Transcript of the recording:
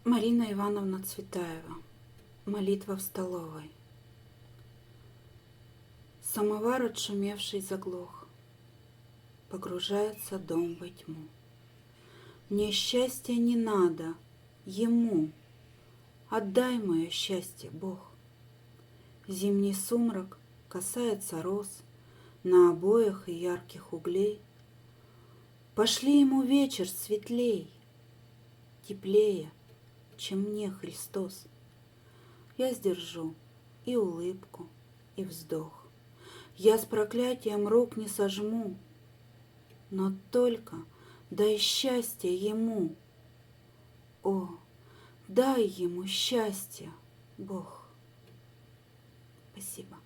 Марина Ивановна Цветаева. Молитва в столовой. Самовар, отшумевший, заглох. Погружается дом во тьму. Мне счастья не надо, ему. Отдай мое счастье, Бог. Зимний сумрак касается роз на обоях и ярких углей. Пошли ему вечер светлей, теплее, чем мне Христос. Я сдержу и улыбку, и вздох. Я с проклятием рук не сожму, но только дай счастье ему. О, дай ему счастье, Бог. Спасибо.